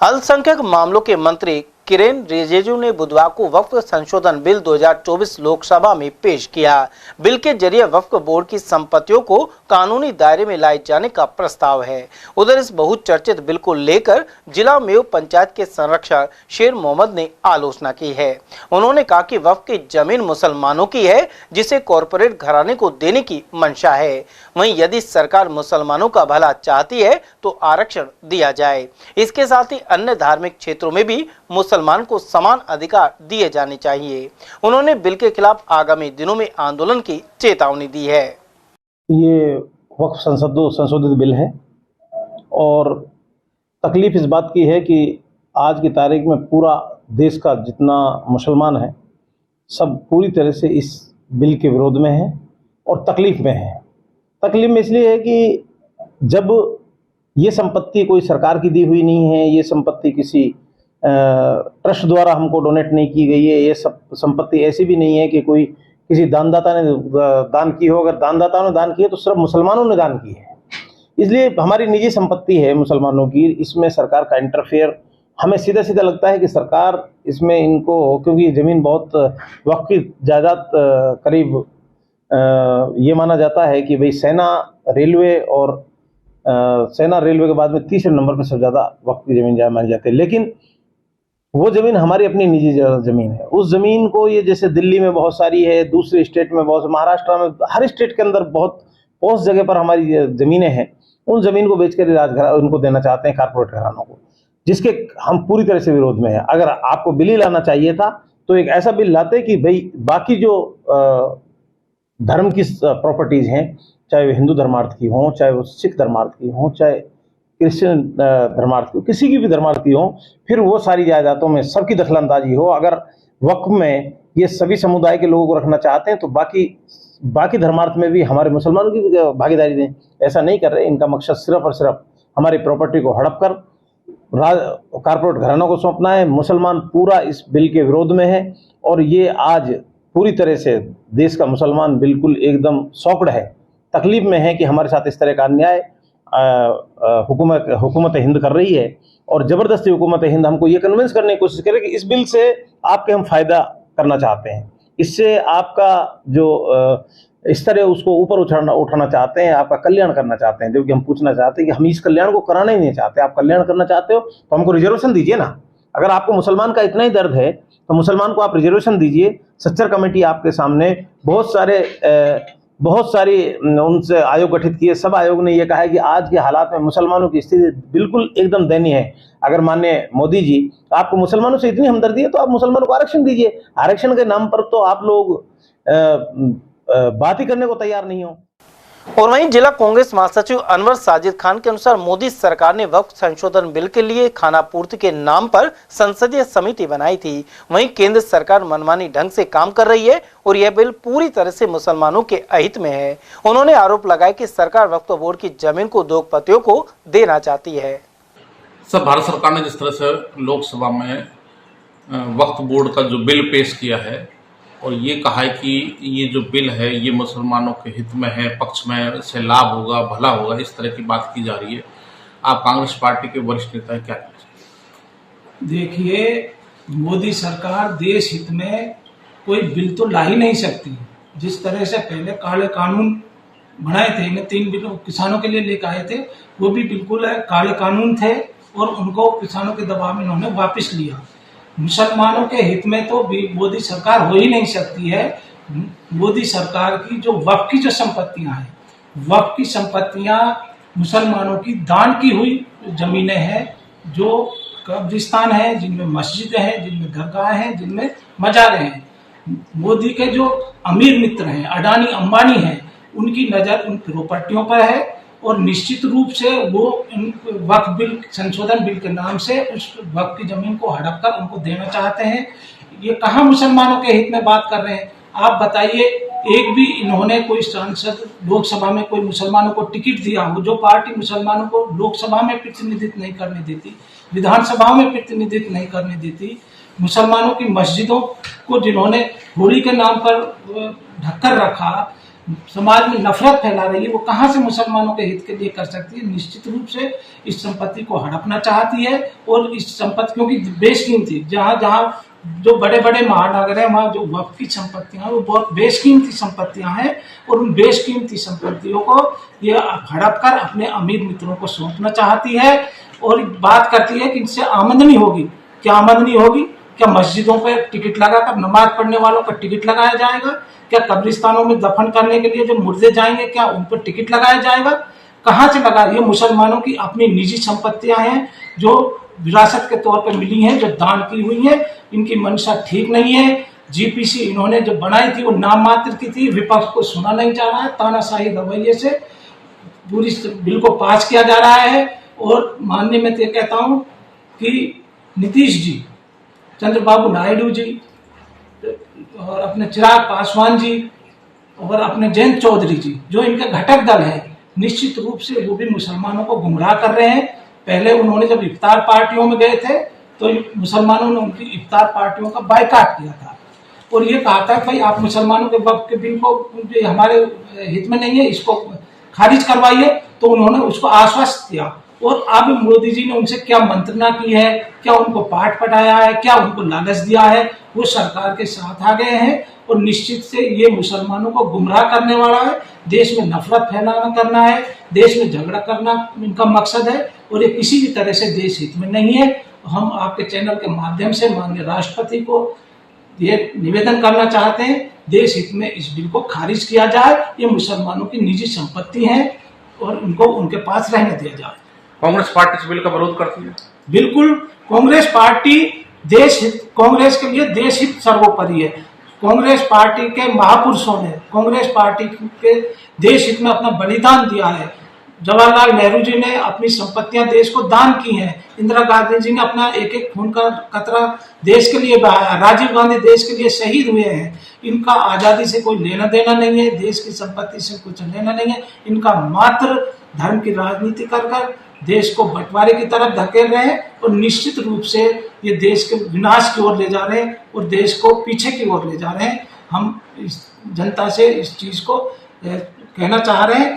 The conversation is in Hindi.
अल्पसंख्यक मामलों के मंत्री किरेन रिजिजू ने बुधवार को वक्फ संशोधन बिल 2024 लोकसभा में पेश किया। बिल के जरिए वक्फ बोर्ड की संपत्तियों को कानूनी दायरे में लाए जाने का प्रस्ताव है। उधर इस बहुचर्चित बिल को लेकर जिला मेव पंचायत के संरक्षक शेर मोहम्मद ने आलोचना की है। उन्होंने कहा कि वक्फ की जमीन मुसलमानों की है, जिसे कॉरपोरेट घराने को देने की मंशा है। वहीं यदि सरकार मुसलमानों का भला चाहती है तो आरक्षण दिया जाए। इसके साथ ही अन्य धार्मिक क्षेत्रों में भी मुसलमान को समान अधिकार दिए जाने चाहिए। उन्होंने बिल के खिलाफ आगामी दिनों में आंदोलन की चेतावनी दी है। ये वक्फ संशोधित बिल है और तकलीफ इस बात की है कि आज की तारीख में पूरा देश का जितना मुसलमान है सब पूरी तरह से इस बिल के विरोध में है और तकलीफ में है। तकलीफ में इसलिए है कि जब ये संपत्ति कोई सरकार की दी हुई नहीं है, ये संपत्ति किसी ट्रस्ट द्वारा हमको डोनेट नहीं की गई है, ये सब संपत्ति ऐसी भी नहीं है कि कोई किसी दानदाता ने दान की हो। अगर दानदाता ने दान की है तो सिर्फ मुसलमानों ने दान की है, इसलिए हमारी निजी संपत्ति है मुसलमानों की। इसमें सरकार का इंटरफेयर हमें सीधा सीधा लगता है कि सरकार इसमें इनको, क्योंकि ज़मीन बहुत वक्त की जायदाद करीब ये माना जाता है कि भाई सेना रेलवे और सेना रेलवे के बाद में तीसरे नंबर पर सबसे ज़्यादा वक्त की ज़मीन मानी जाती है। लेकिन वो ज़मीन हमारी अपनी निजी ज़मीन है। उस ज़मीन को ये जैसे दिल्ली में बहुत सारी है, दूसरे स्टेट में बहुत, महाराष्ट्र में, हर स्टेट के अंदर बहुत पॉश जगह पर हमारी ज़मीनें हैं। उन ज़मीन को बेचकर राजघर उनको देना चाहते हैं कारपोरेट घरानों को, जिसके हम पूरी तरह से विरोध में हैं। अगर आपको बिल ही लाना चाहिए था तो एक ऐसा बिल लाते कि भाई बाकी जो धर्म की प्रॉपर्टीज़ हैं, चाहे वो हिंदू धर्मार्थ की हों, चाहे वो सिख धर्मार्थ की हों, चाहे क्रिश्चियन धर्मार्थ की, किसी की भी धर्मार्थ की हो, फिर वो सारी जायदादों में सबकी दखलंदाजी हो। अगर वक्फ में ये सभी समुदाय के लोगों को रखना चाहते हैं तो बाकी धर्मार्थ में भी हमारे मुसलमानों की भागीदारी दें। ऐसा नहीं कर रहे। इनका मकसद सिर्फ और सिर्फ हमारी प्रॉपर्टी को हड़प कर कारपोरेट घरानों को सौंपना है। मुसलमान पूरा इस बिल के विरोध में है और ये आज पूरी तरह से देश का मुसलमान बिल्कुल एकदम शॉक्ड है, तकलीफ में है कि हमारे साथ इस तरह का अन्याय हुकूमत हिंद कर रही है। और ज़बरदस्ती हुकूमत हिंद हमको ये कन्विंस करने की कोशिश करे कि इस बिल से आपके हम फ़ायदा करना चाहते हैं, इससे आपका जो इस तरह उसको ऊपर उठाना चाहते हैं, आपका कल्याण करना चाहते हैं। जबकि हम पूछना चाहते हैं कि हम इस कल्याण को कराना ही नहीं चाहते। आप कल्याण करना चाहते हो तो हमको रिजर्वेशन दीजिए ना। अगर आपको मुसलमान का इतना ही दर्द है तो मुसलमान को आप रिजर्वेशन दीजिए। सच्चर कमेटी आपके सामने बहुत सारी उनसे आयोग गठित किए। सब आयोग ने यह कहा है कि आज के हालात में मुसलमानों की स्थिति बिल्कुल एकदम दयनीय है। अगर माननीय मोदी जी आपको मुसलमानों से इतनी हमदर्दी है तो आप मुसलमानों को आरक्षण दीजिए। आरक्षण के नाम पर तो आप लोग बात ही करने को तैयार नहीं हो। और वहीं जिला कांग्रेस महासचिव अनवर साजिद खान के अनुसार मोदी सरकार ने वक्फ संशोधन बिल के लिए खानापूर्ति के नाम पर संसदीय समिति बनाई थी। वहीं केंद्र सरकार मनमानी ढंग से काम कर रही है और यह बिल पूरी तरह से मुसलमानों के अहित में है। उन्होंने आरोप लगाया कि सरकार वक्फ बोर्ड की जमीन को उद्योगपतियों को देना चाहती है। सर, भारत सरकार ने जिस तरह से लोकसभा में वक्फ बोर्ड का जो बिल पेश किया है और ये कहा है कि ये जो बिल है ये मुसलमानों के हित में है, पक्ष में, इससे लाभ होगा, भला होगा, इस तरह की बात की जा रही है। आप कांग्रेस पार्टी के वरिष्ठ नेता हैं, क्या कहना चाहिए? देखिए, मोदी सरकार देश हित में कोई बिल तो ला ही नहीं सकती। जिस तरह से पहले काले कानून बनाए थे, इन्हें 3 बिल किसानों के लिए लेकर आए थे, वो भी बिल्कुल काले कानून थे और उनको किसानों के दबाव में इन्होंने वापस लिया। मुसलमानों के हित में तो मोदी सरकार हो ही नहीं सकती है। मोदी सरकार की जो वक्फ की जो संपत्तियां हैं, वक्फ की संपत्तियां मुसलमानों की दान की हुई जमीनें हैं, जो कब्रिस्तान है, जिनमें मस्जिदें हैं, जिनमें दरगाह हैं, जिनमें मजारें हैं। मोदी के जो अमीर मित्र हैं, अडानी अंबानी हैं, उनकी नज़र उन प्रॉपर्टियों पर है और निश्चित रूप से वो वक्फ बिल संशोधन बिल के नाम से उस वक्फ की जमीन को हड़प कर उनको देना चाहते हैं। ये कहाँ मुसलमानों के हित में बात कर रहे हैं? आप बताइए, एक भी इन्होंने कोई सांसद लोकसभा में कोई मुसलमानों को टिकट दिया हो? जो पार्टी मुसलमानों को लोकसभा में प्रतिनिधित्व नहीं करने देती, विधानसभा में प्रतिनिधित्व नहीं करने देती, मुसलमानों की मस्जिदों को जिन्होंने होली के नाम पर ढककर रखा, समाज में नफरत फैला रही है, वो कहाँ से मुसलमानों के हित के लिए कर सकती है। निश्चित रूप से इस संपत्ति को हड़पना चाहती है और इस संपत्ति क्योंकि बेशकीमती जहाँ जहाँ जो बड़े बड़े महानगर हैं वहाँ जो वक्फ की संपत्तियां हैं वो बहुत बेशकीमती संपत्तियां हैं और उन बेशकीमती संपत्तियों को ये हड़प कर अपने अमीर मित्रों को सौंपना चाहती है और बात करती है कि इनसे आमदनी होगी। क्या आमदनी होगी? क्या मस्जिदों पर टिकट लगाकर नमाज पढ़ने वालों का टिकट लगाया जाएगा? क्या कब्रिस्तानों में दफन करने के लिए जो मुर्दे जाएंगे क्या उन पर टिकट लगाया जाएगा? कहाँ से लगा? ये मुसलमानों की अपनी निजी संपत्तियां हैं जो विरासत के तौर पर मिली हैं, जो दान की हुई है। इनकी मंशा ठीक नहीं है। जीपीसी इन्होंने जो बनाई थी वो नाम मात्र की थी, विपक्ष को सुना नहीं जा रहा है, तानाशाही रवैये से पूरी बिल को पास किया जा रहा है। और माननीय मैं तो कहता हूं कि नीतीश जी, चंद्रबाबू नायडू जी और अपने चिराग पासवान जी और अपने जयंत चौधरी जी जो इनके घटक दल हैं, निश्चित रूप से वो भी मुसलमानों को गुमराह कर रहे हैं। पहले उन्होंने जब इफ्तार पार्टियों में गए थे तो मुसलमानों ने उनकी इफ्तार पार्टियों का बायकॉट किया था और ये कहा था भाई आप मुसलमानों के वक्फ के बिल को हमारे हित में नहीं है, इसको खारिज करवाइए। तो उन्होंने उसको आश्वस्त किया और अब मोदी जी ने उनसे क्या मंत्रणा की है, क्या उनको पाठ पढ़ाया है, क्या उनको लालच दिया है, वो सरकार के साथ आ गए हैं और निश्चित से ये मुसलमानों को गुमराह करने वाला है। देश में नफरत फैलाना करना है, देश में झगड़ा करना इनका मकसद है और ये किसी भी तरह से देश हित में नहीं है। हम आपके चैनल के माध्यम से माननीय राष्ट्रपति को ये निवेदन करना चाहते हैं, देश हित में इस बिल को खारिज किया जाए। ये मुसलमानों की निजी संपत्ति है और उनको उनके पास रहने दिया जाए। कांग्रेस पार्टी इस बिल का विरोध करती है। बिल्कुल, कांग्रेस पार्टी देश हित, कांग्रेस के लिए देश हित सर्वोपरि है। कांग्रेस पार्टी के महापुरुषों ने कांग्रेस पार्टी के देश हित में अपना बलिदान दिया है। जवाहरलाल नेहरू जी ने अपनी संपत्तियां देश को दान की हैं। इंदिरा गांधी जी ने अपना एक एक खून का कतरा देश के लिए बहाया। राजीव गांधी देश के लिए शहीद हुए हैं। इनका आजादी से कोई लेना देना नहीं है, देश की संपत्ति से कुछ लेना नहीं है। इनका मात्र धर्म की राजनीति कर देश को बंटवारे की तरफ धकेल रहे हैं और निश्चित रूप से ये देश के विनाश की ओर ले जा रहे हैं और देश को पीछे की ओर ले जा रहे हैं। हम इस जनता से इस चीज को कहना चाह रहे हैं